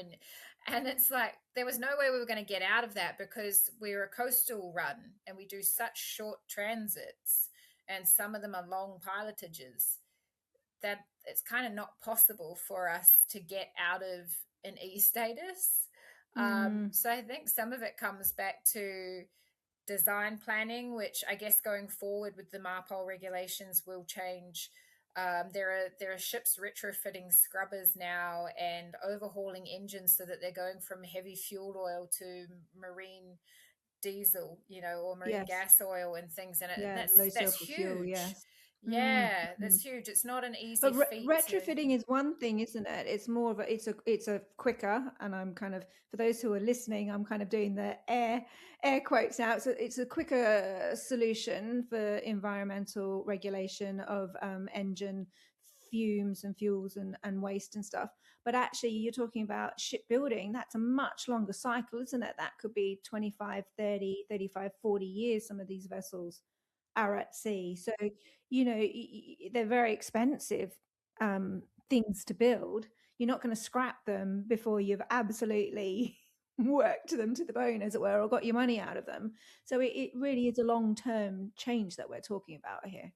S1: And it's like there was no way we were going to get out of that, because we're a coastal run and we do such short transits, and some of them are long pilotages, that it's kind of not possible for us to get out of an status.
S2: Mm.
S1: So I think some of it comes back to design planning, which I guess going forward with the MARPOL regulations will change. There are ships retrofitting scrubbers now and overhauling engines so that they're going from heavy fuel oil to marine diesel, or marine
S2: Yes.
S1: gas oil and things. And
S2: Yeah.
S1: that's
S2: Low
S1: that's
S2: sulfur fuel.
S1: huge.
S2: Yes. Mm.
S1: Yeah,
S2: Mm.
S1: that's huge. It's not an easy
S2: But
S1: feat to.
S2: retrofitting is one thing, isn't it? It's more of it's a quicker, and I'm kind of, for those who are listening, I'm kind of doing the air quotes now. It's a quicker solution for environmental regulation of engine fumes and fuels and waste and stuff. But actually, you're talking about shipbuilding. That's a much longer cycle, isn't it? That could be 25, 30, 35, 40 years, some of these vessels are at sea. So, they're very expensive things to build. You're not going to scrap them before you've absolutely worked them to the bone, as it were, or got your money out of them. So it really is a long-term change that we're talking about here.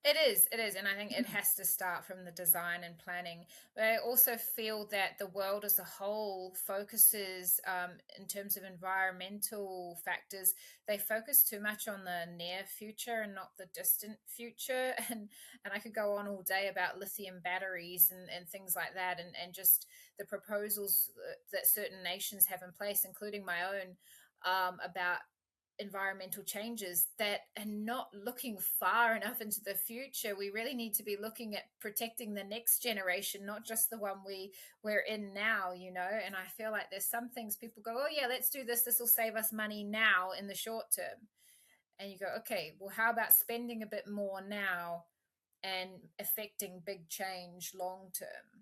S1: It is, and I think it has to start from the design and planning. But I also feel that the world as a whole focuses, in terms of environmental factors, they focus too much on the near future and not the distant future. And I could go on all day about lithium batteries and things like that, and just the proposals that certain nations have in place, including my own, about environmental changes that are not looking far enough into the future. We really need to be looking at protecting the next generation, not just the one we're in now, And I feel like there's some things people go, oh yeah, let's do this will save us money now in the short term. And you go, okay, well, how about spending a bit more now and affecting big change long term?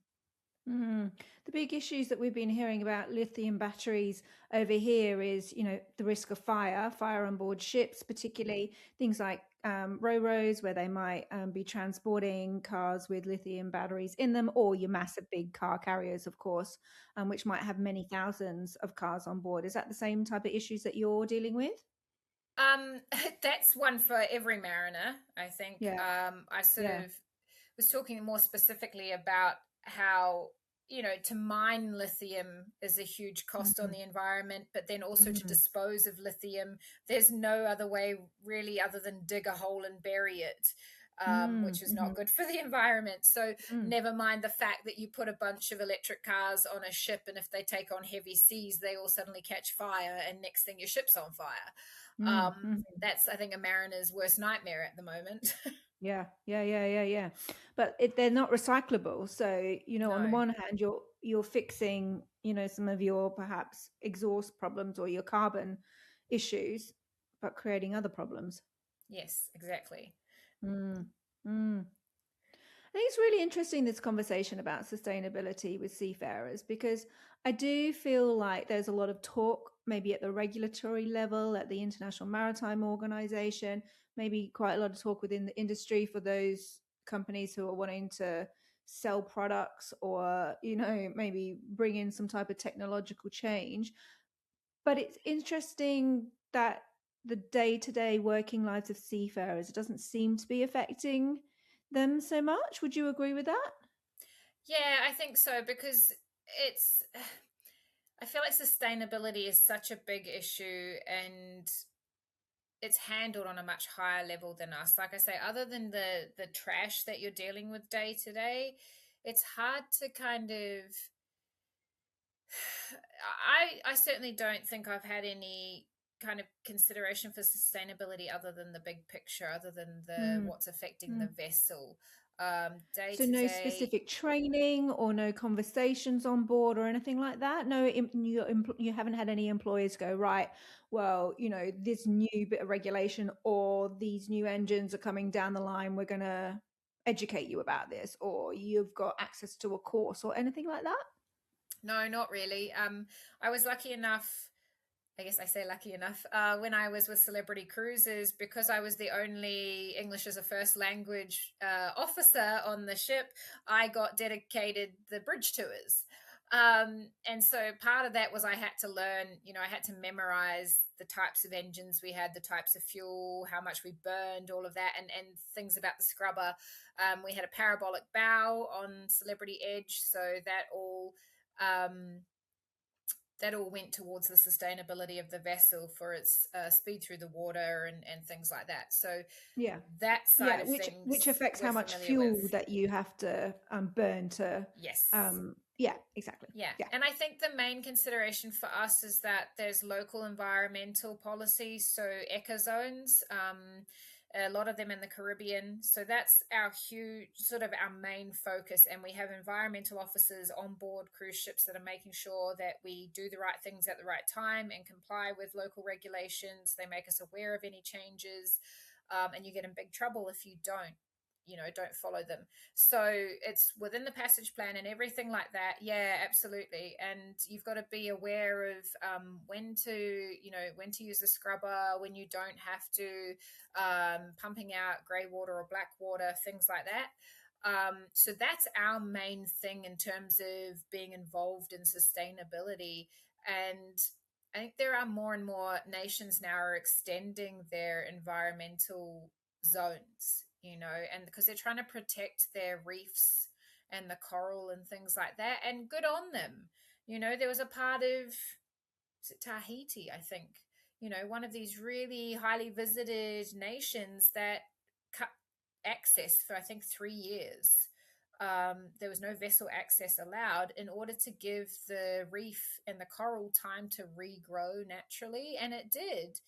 S2: Mm. The big issues that we've been hearing about lithium batteries over here is, the risk of fire on board ships, particularly things like ro-ros, where they might be transporting cars with lithium batteries in them, or your massive big car carriers, of course, which might have many thousands of cars on board. Is that the same type of issues that you're dealing with?
S1: Um, that's one for every mariner, I think.
S2: Yeah,
S1: I sort
S2: yeah.
S1: of was talking more specifically about how, to mine lithium is a huge cost on
S2: Mm,
S1: the environment, but then also to
S2: mm,
S1: dispose of lithium, there's no other way really other than dig a hole and bury it. which is
S2: Mm-hmm.
S1: not good for the environment. So
S2: Mm,
S1: never mind the fact that you put a bunch of electric cars on a ship, and if they take on heavy seas, they all suddenly catch fire, and next thing your ship's on fire.
S2: mm, mm.
S1: That's, I think, a mariner's worst nightmare at the moment.
S2: Yeah. But they're not recyclable. So, on the
S1: No.
S2: one hand, you're fixing, some of your perhaps exhaust problems or your carbon issues, but creating other problems.
S1: Yes, exactly.
S2: Mm, mm. I think it's really interesting, this conversation about sustainability with seafarers, because I do feel like there's a lot of talk, maybe at the regulatory level, at the International Maritime Organization, maybe quite a lot of talk within the industry for those companies who are wanting to sell products or, maybe bring in some type of technological change. But it's interesting that the day-to-day working lives of seafarers, it doesn't seem to be affecting them so much. Would you agree with that?
S1: Yeah, I think so, because it's I feel like sustainability is such a big issue, and it's handled on a much higher level than us. Like I say, other than the trash that you're dealing with day to day, it's hard to kind of I certainly don't think I've had any kind of consideration for sustainability other than the big picture, other than the
S2: Mm,
S1: what's affecting the
S2: mm.
S1: vessel. Day
S2: So
S1: to
S2: no
S1: day.
S2: specific training or no conversations on board or anything like that? No, you haven't had any employers go, right, well, this new bit of regulation or these new engines are coming down the line. We're going to educate you about this, or you've got access to a course or anything like that?
S1: No, not really. I was lucky enough. I guess I say lucky enough, when I was with Celebrity Cruises, because I was the only English as a first language officer on the ship, I got dedicated the bridge tours. And so part of that was I had to learn, I had to memorize the types of engines we had, the types of fuel, how much we burned, all of that, and things about the scrubber. We had a parabolic bow on Celebrity Edge, so um, that all went towards the sustainability of the vessel for its speed through the water and things like that. So
S2: Yeah.
S1: that side
S2: Yeah,
S1: of
S2: which
S1: things
S2: affects
S1: we're
S2: how much
S1: familiar with.
S2: fuel that you have to burn to.
S1: Yes.
S2: Yeah, exactly.
S1: Yeah.
S2: Yeah.
S1: And I think the main consideration for us is that there's local environmental policies, so eco zones, a lot of them in the Caribbean. So that's our huge, sort of our main focus. And we have environmental officers on board cruise ships that are making sure that we do the right things at the right time and comply with local regulations. They make us aware of any changes, and you get in big trouble if you don't follow them. So it's within the passage plan and everything like that. Yeah, absolutely. And you've got to be aware of when to use the scrubber, when you don't have to, pumping out grey water or black water, things like that. So that's our main thing in terms of being involved in sustainability. And I think there are more and more nations now are extending their environmental zones, and because they're trying to protect their reefs and the coral and things like that. And good on them. There was a part of, is it Tahiti, I think, one of these really highly visited nations that cut access for, I think, 3 years. There was no vessel access allowed in order to give the reef and the coral time to regrow naturally, and it did.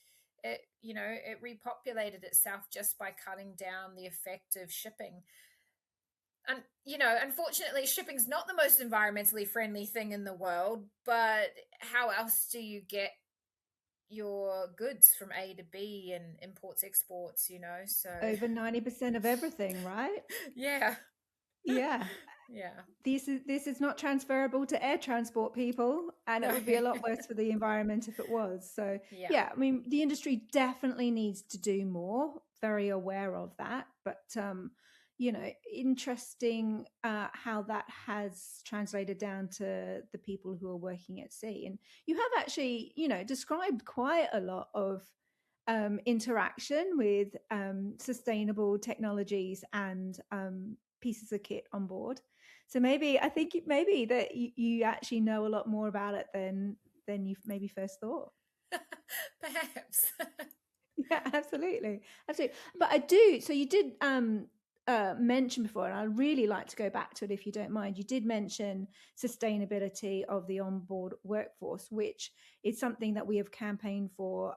S1: It repopulated itself just by cutting down the effect of shipping. And unfortunately, shipping's not the most environmentally friendly thing in the world, but how else do you get your goods from A to B and imports, exports, so
S2: Over 90% of everything, right?
S1: yeah.
S2: Yeah.
S1: Yeah.
S2: This is not transferable to air transport, people, and it
S1: No.
S2: would be a lot worse for the environment if it was. So
S1: Yeah.
S2: yeah, I mean, the industry definitely needs to do more. Very aware of that, but interesting how that has translated down to the people who are working at sea. And you have actually, described quite a lot of interaction with sustainable technologies and pieces of kit on board. So I think maybe that you actually know a lot more about it than you maybe first thought.
S1: Perhaps.
S2: Yeah, absolutely. But I do. So you did. mentioned before, and I'd really like to go back to it if you don't mind. You did mention sustainability of the onboard workforce, which is something that we have campaigned for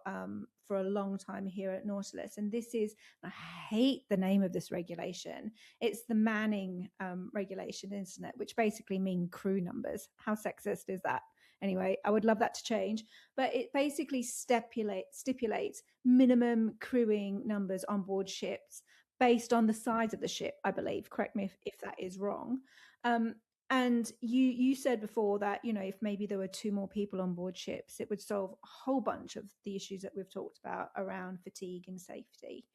S2: a long time here at Nautilus. And this is, I hate the name of this regulation. It's the manning regulation, isn't it? Which basically mean crew numbers. How sexist is that? Anyway, I would love that to change. But it basically stipulates minimum crewing numbers on board ships based on the size of the ship, I believe. Correct me if that is wrong. And you said before that, you know, if maybe there were 2 more people on board ships, it would solve a whole bunch of the issues that we've talked about around fatigue and safety.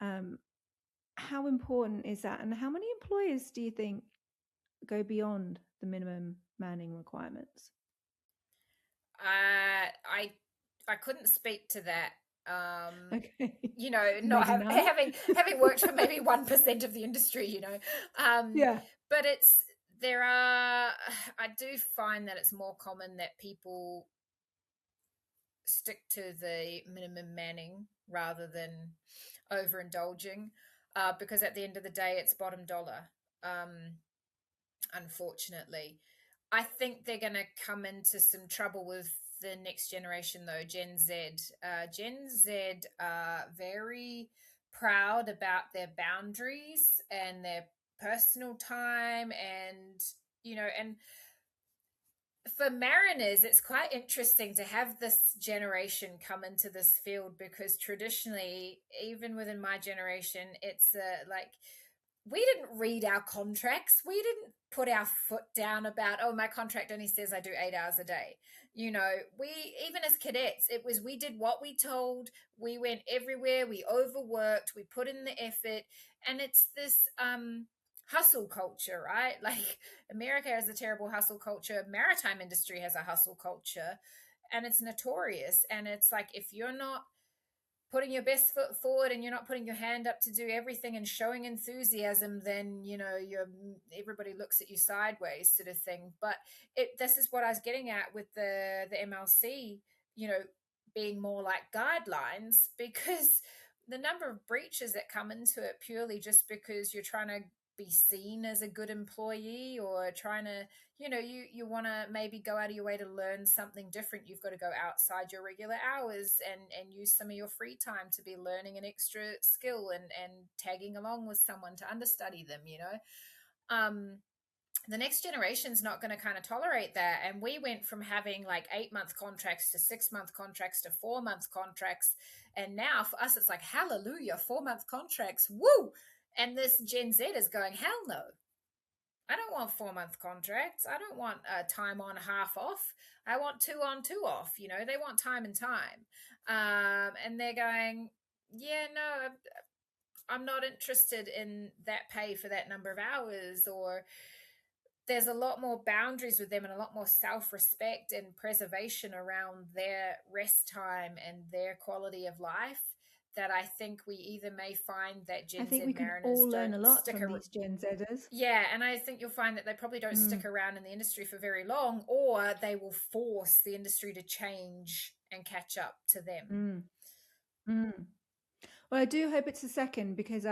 S2: How important is that? And how many employers do you think go beyond the minimum manning requirements?
S1: I couldn't speak to that.
S2: Okay.
S1: You know, not
S2: Maybe none.
S1: having worked for maybe 1% of the industry, you know.
S2: Yeah.
S1: But I do find that it's more common that people stick to the minimum manning rather than overindulging, because at the end of the day, it's bottom dollar. Unfortunately, I think they're going to come into some trouble with the next generation, though. Gen Z. Gen Z are very proud about their boundaries and their personal time, and you know, and for mariners, it's quite interesting to have this generation come into this field, because traditionally, even within my generation, it's like we didn't read our contracts. We didn't put our foot down about, oh, my contract only says I do 8 hours a day. You know, we, even as cadets, it was, we did what we told. We went everywhere. We overworked. We put in the effort. And it's this hustle culture, right? Like America has a terrible hustle culture. Maritime industry has a hustle culture, and it's notorious. And it's like, if you're not putting your best foot forward and you're not putting your hand up to do everything and showing enthusiasm, then you know everybody looks at you sideways, sort of thing. But this is what I was getting at with the MLC, you know, being more like guidelines, because the number of breaches that come into it purely just because you're trying to be seen as a good employee, or trying to, you know, you want to maybe go out of your way to learn something different. You've got to go outside your regular hours and use some of your free time to be learning an extra skill and tagging along with someone to understudy them, you know. The next generation's not going to kind of tolerate that. And we went from having like 8-month contracts to 6-month contracts to 4-month contracts, and now for us it's like, hallelujah, 4-month contracts, woo. And this Gen Z is going, hell no. I don't want 4-month contracts. I don't want time on, half off. I want 2 on, 2 off. You know, they want time and time. And they're going, yeah, no, I'm not interested in that pay for that number of hours. Or there's a lot more boundaries with them and a lot more self-respect and preservation around their rest time and their quality of life, that I think we either may find that Gen
S2: I think
S1: Z
S2: we can
S1: mariners
S2: all learn a
S1: don't
S2: lot
S1: stick
S2: from
S1: around.
S2: these Gen Zers.
S1: Yeah, and I think you'll find that they probably don't stick around in the industry for very long, or they will force the industry to change and catch up to them.
S2: Well, I do hope it's the second, because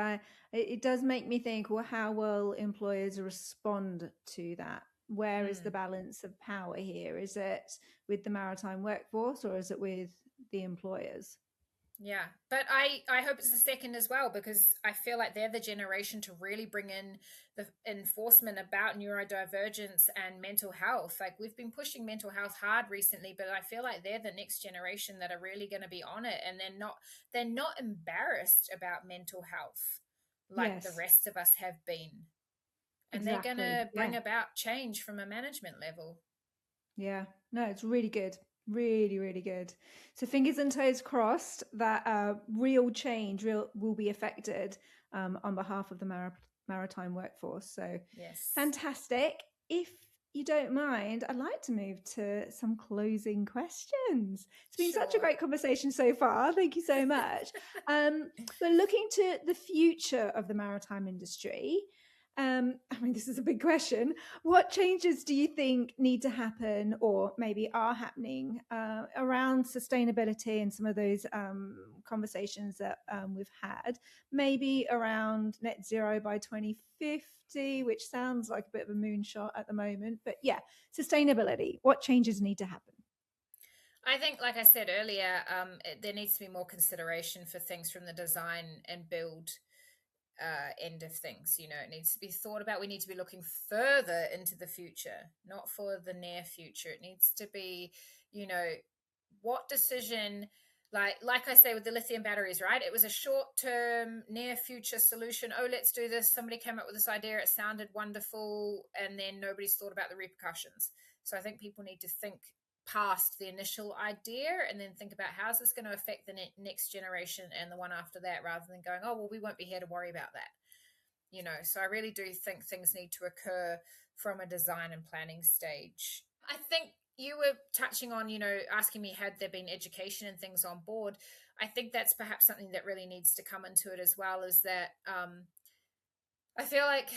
S2: it does make me think, well, how will employers respond to that? Where is the balance of power here? Is it with the maritime workforce, or is it with the employers?
S1: Yeah, but I hope it's the second as well, because I feel like they're the generation to really bring in the enforcement about neurodivergence and mental health. Like, we've been pushing mental health hard recently, but I feel like they're the next generation that are really going to be on it, and they're not embarrassed about mental health like the
S2: Yes,
S1: rest of us have been. And they're going
S2: exactly.
S1: to bring
S2: Yeah.
S1: about change from a management level.
S2: Yeah. No, it's really good. Really, really good. So fingers and toes crossed that real change will be affected on behalf of the maritime workforce. So
S1: Yes.
S2: fantastic. If you don't mind, I'd like to move to some closing questions. It's been such a great conversation so far. Thank you so much. But looking to the future of the maritime industry, I mean, this is a big question. What changes do you think need to happen or maybe are happening around sustainability and some of those conversations that we've had? Maybe around net zero by 2050, which sounds like a bit of a moonshot at the moment. But yeah, sustainability. What changes need to happen?
S1: I think, like I said earlier, there needs to be more consideration for things from the design and build end of things. It needs to be thought about. We need to be looking further into the future, not for the near future. It needs to be, you know, what decision, like I say with the lithium batteries, right? It was a short term, near future solution. Oh, let's do this. Somebody came up with this idea. It sounded wonderful, and then nobody's thought about the repercussions. So I think people need to think past the initial idea and then think about how's this going to affect the next generation and the one after that, rather than going, oh well, we won't be here to worry about that. So I really do think things need to occur from a design and planning stage. I think you were touching on, asking me had there been education and things on board. I think that's perhaps something that really needs to come into it as well, is that I feel like,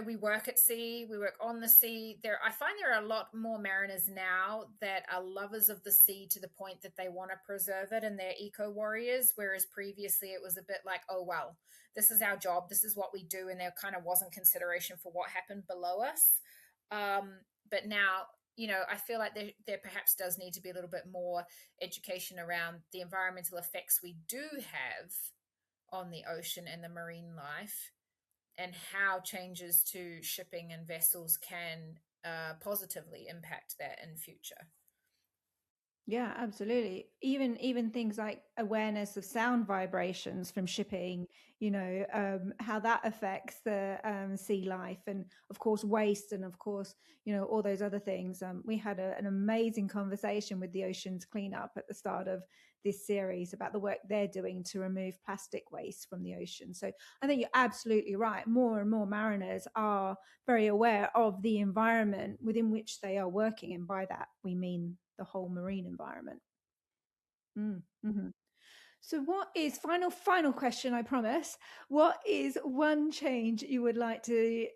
S1: we work at sea, we work on the sea. I find there are a lot more mariners now that are lovers of the sea to the point that they want to preserve it and they're eco warriors, whereas previously it was a bit like, oh, well, this is our job, this is what we do, and there kind of wasn't consideration for what happened below us. But now, I feel like there perhaps does need to be a little bit more education around the environmental effects we do have on the ocean and the marine life, and how changes to shipping and vessels can positively impact that in future.
S2: Yeah, absolutely. Even things like awareness of sound vibrations from shipping, how that affects the sea life, and of course waste, and of course, all those other things. We had an amazing conversation with the Oceans Cleanup at the start of this series about the work they're doing to remove plastic waste from the ocean. So I think you're absolutely right. More and more mariners are very aware of the environment within which they are working, and by that we mean the whole marine environment. Mm-hmm. So, what is final question? I promise. What is one change you would like to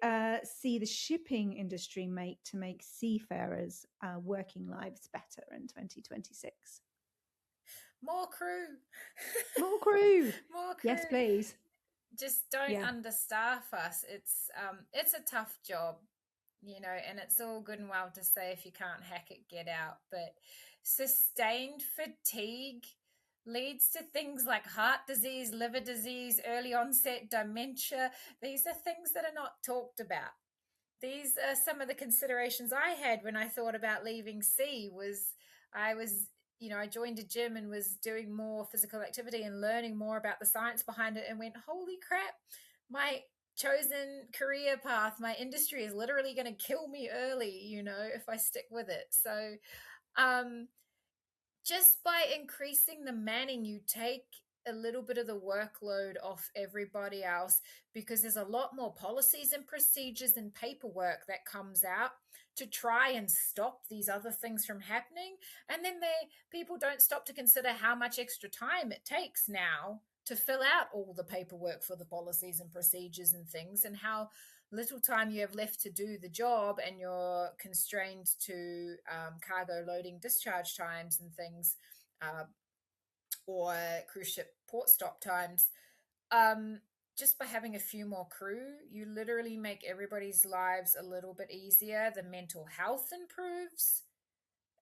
S2: see the shipping industry make to make seafarers' working lives better in 2026?
S1: More crew.
S2: More crew.
S1: More crew.
S2: Yes, please.
S1: Just don't
S2: Yeah.
S1: understaff us. It's a tough job, and it's all good and well to say if you can't hack it, get out. But sustained fatigue leads to things like heart disease, liver disease, early onset dementia. These are things that are not talked about. These are some of the considerations I had when I thought about leaving sea. I joined a gym and was doing more physical activity and learning more about the science behind it, and went, holy crap, my chosen career path, my industry is literally going to kill me early, if I stick with it. So just by increasing the manning, you take a little bit of the workload off everybody else, because there's a lot more policies and procedures and paperwork that comes out to try and stop these other things from happening. And then people don't stop to consider how much extra time it takes now to fill out all the paperwork for the policies and procedures and things, and how little time you have left to do the job, and you're constrained to cargo loading discharge times and things, or cruise ship port stop times. Just by having a few more crew, you literally make everybody's lives a little bit easier. The mental health improves.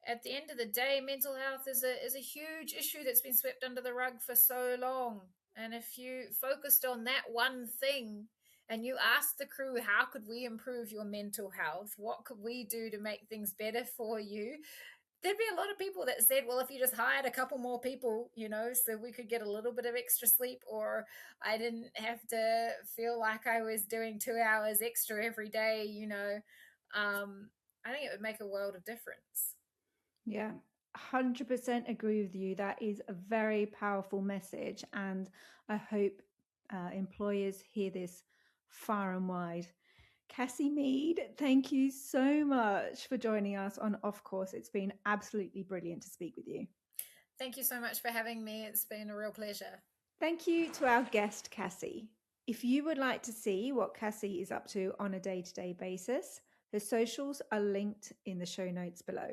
S1: At the end of the day, mental health is a huge issue that's been swept under the rug for so long. And if you focused on that one thing, and you asked the crew, how could we improve your mental health? What could we do to make things better for you? There'd be a lot of people that said, well, if you just hired a couple more people, so we could get a little bit of extra sleep, or I didn't have to feel like I was doing 2 hours extra every day, I think it would make a world of difference.
S2: Yeah, 100% agree with you. That is a very powerful message. And I hope employers hear this far and wide. Cassie Mead, thank you so much for joining us on Off Course. It's been absolutely brilliant to speak with you.
S1: Thank you so much for having me. It's been a real pleasure.
S2: Thank you to our guest, Cassie. If you would like to see what Cassie is up to on a day-to-day basis, her socials are linked in the show notes below.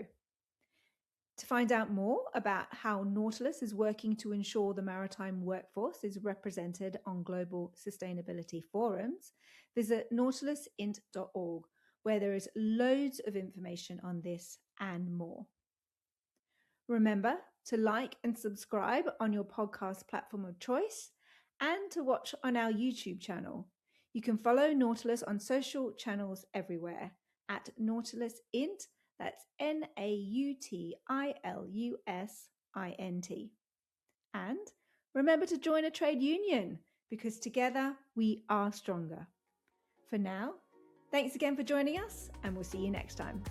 S2: To find out more about how Nautilus is working to ensure the maritime workforce is represented on global sustainability forums, visit nautilusint.org, where there is loads of information on this and more. Remember to like and subscribe on your podcast platform of choice and to watch on our YouTube channel. You can follow Nautilus on social channels everywhere at Nautilus Int. That's NAUTILUSINT. And remember to join a trade union because together we are stronger. For now, thanks again for joining us and we'll see you next time.